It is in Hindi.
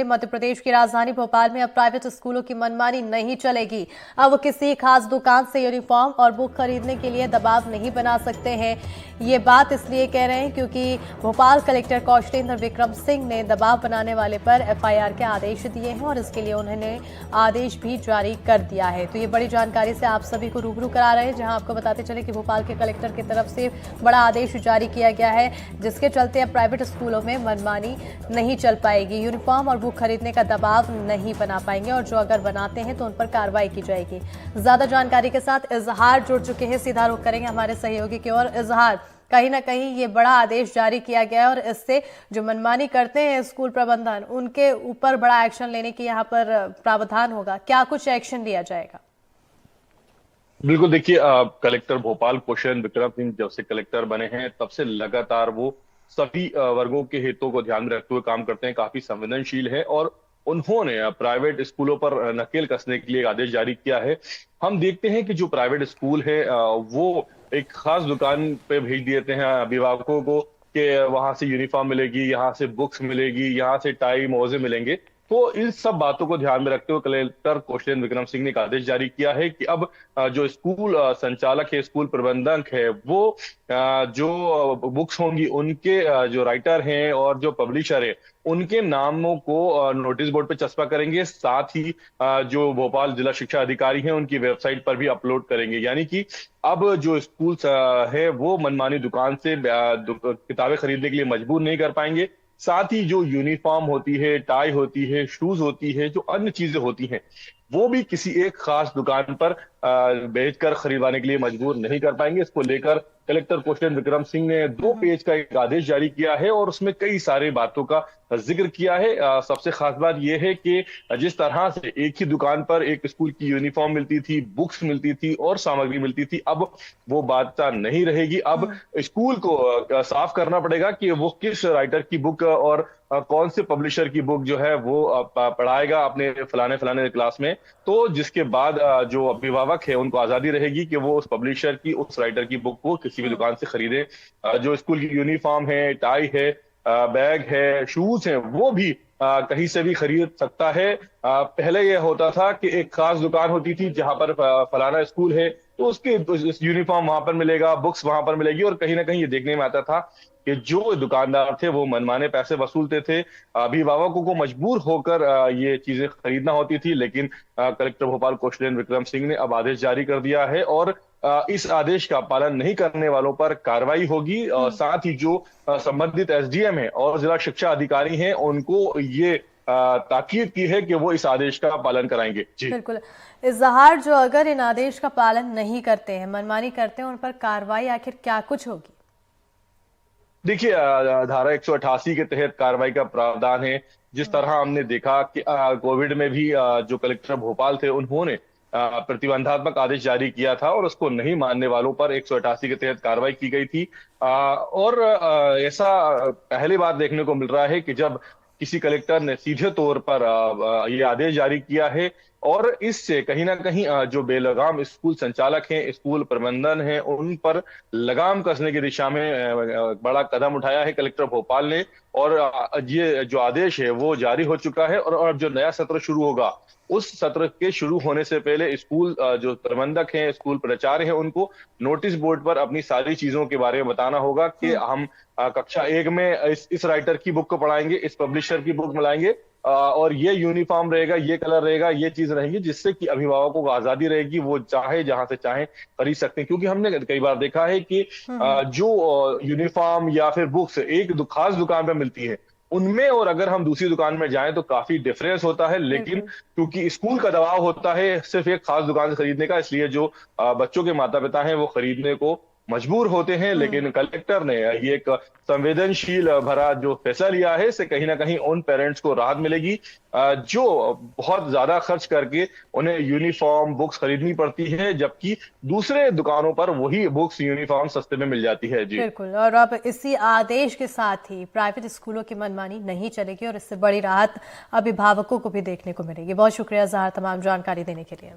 मध्य प्रदेश की राजधानी भोपाल में अब प्राइवेट स्कूलों की मनमानी नहीं चलेगी। अब किसी खास दुकान से यूनिफॉर्म और बुक खरीदने के लिए दबाव नहीं बना सकते हैं। ये बात इसलिए कह रहे हैं क्योंकि भोपाल कलेक्टर कौशलेंद्र विक्रम सिंह ने दबाव बनाने वाले पर एफआईआर के आदेश दिए हैं और इसके लिए उन्होंने आदेश भी जारी कर दिया है। तो ये बड़ी जानकारी से आप सभी को रूबरू करा रहे हैं, जहां आपको बताते चले कि भोपाल के कलेक्टर की तरफ से बड़ा आदेश जारी किया गया है, जिसके चलते अब प्राइवेट स्कूलों में मनमानी नहीं चल पाएगी। यूनिफॉर्म और बुक खरीदने का दबाव नहीं बना पाएंगे और जो अगर बनाते हैं तो उन पर कार्रवाई की जाएगी। ज्यादा जानकारी के साथ इजहार जुड़ चुके हैं, सीधा रुख करेंगे हमारे सहयोगी की ओर। इजहार, कहीं ना कहीं ये बड़ा आदेश जारी किया गया है और इससे जो मनमानी करते हैं स्कूल प्रबंधन, उनके ऊपर बड़ा एक्शन लेने की यहाँ पर प्रावधान होगा। क्या कुछ एक्शन लिया जाएगा? बिल्कुल, देखिए कलेक्टर भोपाल कौशलेंद्र विक्रम सिंह जब से कलेक्टर बने हैं तब से लगातार वो सभी वर्गों के हितों को ध्यान में रखते हुए काम करते हैं, काफी संवेदनशील है और उन्होंने प्राइवेट स्कूलों पर नकेल कसने के लिए एक आदेश जारी किया है। हम देखते हैं कि जो प्राइवेट स्कूल है वो एक खास दुकान पे भेज देते हैं अभिभावकों को कि वहां से यूनिफॉर्म मिलेगी, यहाँ से बुक्स मिलेगी, यहाँ से टाई मोजे मिलेंगे। तो इन सब बातों को ध्यान में रखते हुए कलेक्टर कौशलेंद्र विक्रम सिंह ने एक आदेश जारी किया है कि अब जो स्कूल संचालक है, स्कूल प्रबंधक है, वो जो बुक्स होंगी उनके जो राइटर हैं और जो पब्लिशर है उनके नामों को नोटिस बोर्ड पे चस्पा करेंगे। साथ ही जो भोपाल जिला शिक्षा अधिकारी हैं उनकी वेबसाइट पर भी अपलोड करेंगे। यानी कि अब जो स्कूल है वो मनमानी दुकान से किताबें खरीदने के लिए मजबूर नहीं कर पाएंगे। साथ ही जो यूनिफॉर्म होती है, टाई होती है, शूज होती है, जो अन्य चीजें होती हैं, वो भी किसी एक खास दुकान पर बेचकर खरीदवाने के लिए मजबूर नहीं कर पाएंगे। इसको लेकर कलेक्टर कौशलेंद्र विक्रम सिंह ने 2 पेज का एक आदेश जारी किया है और उसमें कई सारी बातों का जिक्र किया है। सबसे खास बात यह है कि जिस तरह से एक ही दुकान पर एक स्कूल की यूनिफॉर्म मिलती थी, बुक्स मिलती थी और सामग्री मिलती थी, अब वो बात नहीं रहेगी। अब स्कूल को साफ करना पड़ेगा कि वो किस राइटर की बुक और कौन से पब्लिशर की बुक जो है वो पढ़ाएगा अपने फलाने फलाने क्लास में। तो जिसके बाद जो अभिभावक है उनको आजादी रहेगी कि वो उस पब्लिशर की, उस राइटर की बुक को किसी भी दुकान से खरीदे। जो स्कूल की यूनिफॉर्म है, टाई है, बैग है, शूज है, वो भी कहीं से भी खरीद सकता है। पहले यह होता था कि एक खास दुकान होती थी जहां पर फलाना स्कूल है तो उसके यूनिफॉर्म वहां पर मिलेगा, बुक्स वहां पर मिलेगी और कहीं ना कहीं ये देखने में आता था कि जो दुकानदार थे वो मनमाने पैसे वसूलते थे, अभिभावकों को मजबूर होकर ये चीजें खरीदना होती थी। लेकिन कलेक्टर भोपाल कौशलेंद्र विक्रम सिंह ने अब आदेश जारी कर दिया है और इस आदेश का पालन नहीं करने वालों पर कार्रवाई होगी। और साथ ही जो संबंधित एसडीएम है और जिला शिक्षा अधिकारी हैं उनको ये ताकीद की है कि वो इस आदेश का पालन कराएंगे। जी बिल्कुल। इजहार, जो अगर इन आदेश का पालन नहीं करते हैं, मनमानी करते हैं, उन पर कार्रवाई आखिर क्या कुछ होगी? देखिए धारा 188 के तहत कार्रवाई का प्रावधान है। जिस तरह हमने देखा कि कोविड में भी जो कलेक्टर भोपाल थे उन्होंने प्रतिबंधात्मक आदेश जारी किया था और उसको नहीं मानने वालों पर 188 के तहत कार्रवाई की गई थी। और ऐसा पहली बार देखने को मिल रहा है कि जब किसी कलेक्टर ने सीधे तौर पर ये आदेश जारी किया है और इससे कहीं ना कहीं जो बेलगाम स्कूल संचालक हैं, स्कूल प्रबंधन है, उन पर लगाम कसने की दिशा में बड़ा कदम उठाया है कलेक्टर भोपाल ने। और ये जो आदेश है वो जारी हो चुका है और अब जो नया सत्र शुरू होगा उस सत्र के शुरू होने से पहले स्कूल जो प्रबंधक हैं, स्कूल प्राचार्य हैं, उनको नोटिस बोर्ड पर अपनी सारी चीजों के बारे में बताना होगा कि हम कक्षा 1 में इस राइटर की बुक को पढ़ाएंगे, इस पब्लिशर की बुक मिलाएंगे और ये यूनिफॉर्म रहेगा, ये कलर रहेगा, ये चीज रहेंगी, जिससे कि अभिभावकों को आजादी रहेगी, वो चाहे जहां से चाहे खरीद सकते हैं। क्योंकि हमने कई बार देखा है कि जो यूनिफॉर्म या फिर बुक्स एक खास दुकान पर मिलती है उनमें और अगर हम दूसरी दुकान में जाएं तो काफी डिफरेंस होता है। लेकिन क्योंकि स्कूल का दबाव होता है सिर्फ एक खास दुकान से खरीदने का, इसलिए जो बच्चों के माता पिता हैं वो खरीदने को मजबूर होते हैं। लेकिन कलेक्टर ने ये एक संवेदनशील भरा जो फैसला लिया है, इससे कहीं ना कहीं उन पेरेंट्स को राहत मिलेगी जो बहुत ज्यादा खर्च करके उन्हें यूनिफॉर्म बुक्स खरीदनी पड़ती है, जबकि दूसरे दुकानों पर वही बुक्स यूनिफॉर्म सस्ते में मिल जाती है। जी बिल्कुल। और अब इसी आदेश के साथ ही प्राइवेट स्कूलों की मनमानी नहीं चलेगी और इससे बड़ी राहत अभिभावकों को भी देखने को मिलेगी। बहुत शुक्रिया ज़हर तमाम जानकारी देने के लिए।